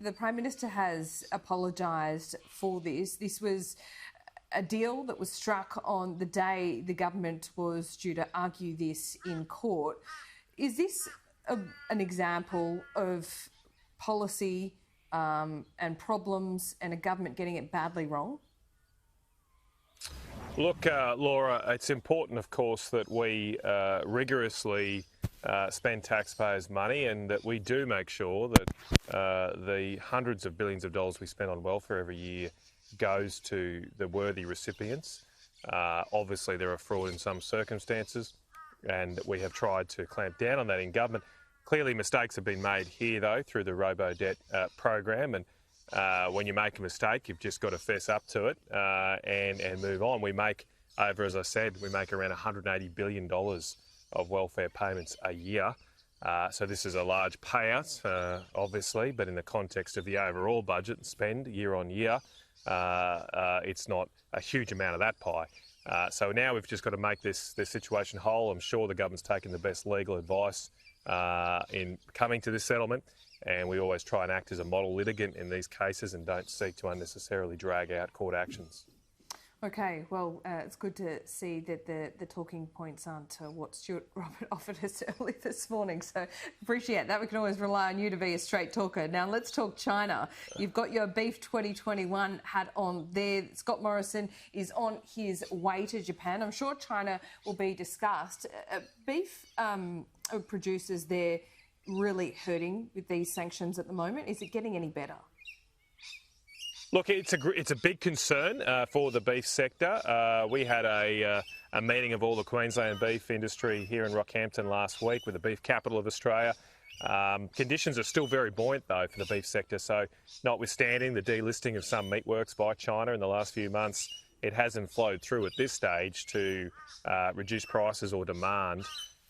the Prime Minister has apologised for this. This was a deal that was struck on the day the government was due to argue this in court. Is this an example of policy and problems and a government getting it badly wrong? Look, Laura, it's important, of course, that we rigorously spend taxpayers' money and that we do make sure that the hundreds of billions of dollars we spend on welfare every year goes to the worthy recipients. Obviously, there are fraud in some circumstances, and we have tried to clamp down on that in government. Clearly, mistakes have been made here, though, through the robo-debt program, and when you make a mistake, you've just got to fess up to it and move on. We make as I said, we make around $180 billion of welfare payments a year. So this is a large payout, obviously, but in the context of the overall budget and spend year on year, it's not a huge amount of that pie. So now we've just got to make this situation whole. I'm sure the government's taken the best legal advice in coming to this settlement, and we always try and act as a model litigant in these cases and don't seek to unnecessarily drag out court actions. Okay, well, it's good to see that the talking points aren't what Stuart Robert offered us early this morning, so appreciate that. We can always rely on you to be a straight talker. Now, let's talk China. You've got your Beef 2021 hat on there. Scott Morrison is on his way to Japan. I'm sure China will be discussed. Beef producers there really hurting with these sanctions at the moment. Is it getting any better? Look, it's a big concern for the beef sector. We had a meeting of all the Queensland beef industry here in Rockhampton last week with the beef capital of Australia. Conditions are still very buoyant, though, for the beef sector. So notwithstanding the delisting of some meatworks by China in the last few months, it hasn't flowed through at this stage to reduce prices or demand.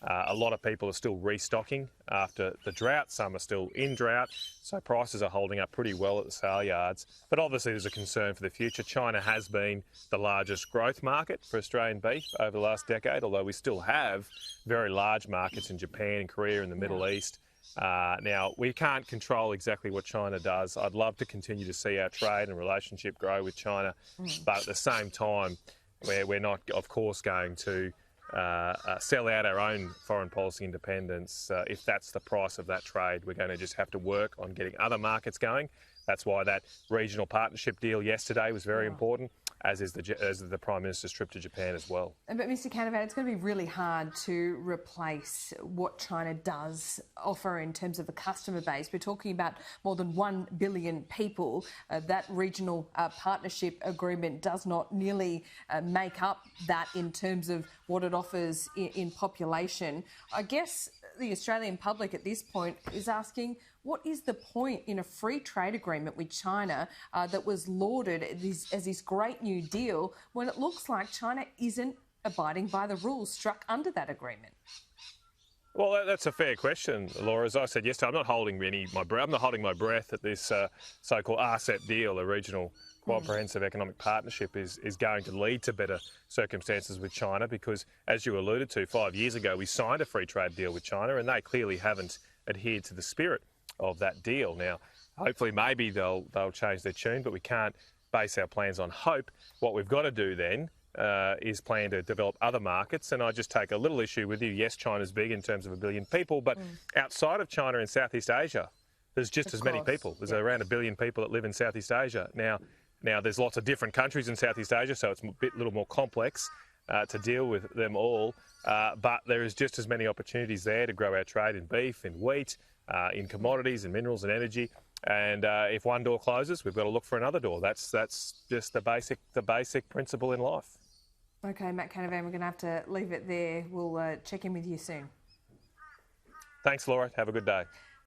A lot of people are still restocking after the drought. Some are still in drought, so prices are holding up pretty well at the sale yards. But obviously there's a concern for the future. China has been the largest growth market for Australian beef over the last decade, although we still have very large markets in Japan and Korea and the Middle East. Now, we can't control exactly what China does. I'd love to continue to see our trade and relationship grow with China, but at the same time, we're not, of course, going to sell out our own foreign policy independence. If that's the price of that trade, we're going to just have to work on getting other markets going. That's why that regional partnership deal yesterday was very important, as is the Prime Minister's trip to Japan as well. But Mr Canavan, it's going to be really hard to replace what China does offer in terms of the customer base. We're talking about more than 1 billion people. That regional partnership agreement does not nearly make up that in terms of what it offers in population. I guess the Australian public at this point is asking, what is the point in a free trade agreement with China that was lauded as this great new deal when it looks like China isn't abiding by the rules struck under that agreement? Well, that's a fair question, Laura. As I said yesterday, I'm not holding my breath at this so-called RCEP deal, a regional comprehensive economic partnership, is going to lead to better circumstances with China because, as you alluded to, 5 years ago we signed a free trade deal with China and they clearly haven't adhered to the spirit of that deal. Now, hopefully maybe they'll change their tune, but we can't base our plans on hope. What we've got to do then is plan to develop other markets, and I just take a little issue with you. Yes, China's big in terms of 1 billion people, but outside of China in Southeast Asia, there's just as many people. There's around 1 billion people that live in Southeast Asia. Now there's lots of different countries in Southeast Asia, so it's a little more complex to deal with them all, but there is just as many opportunities there to grow our trade in beef, in wheat, in commodities, in minerals and energy. And if one door closes, we've got to look for another door. That's just the basic principle in life. Okay, Matt Canavan, we're going to have to leave it there. We'll check in with you soon. Thanks, Laura. Have a good day.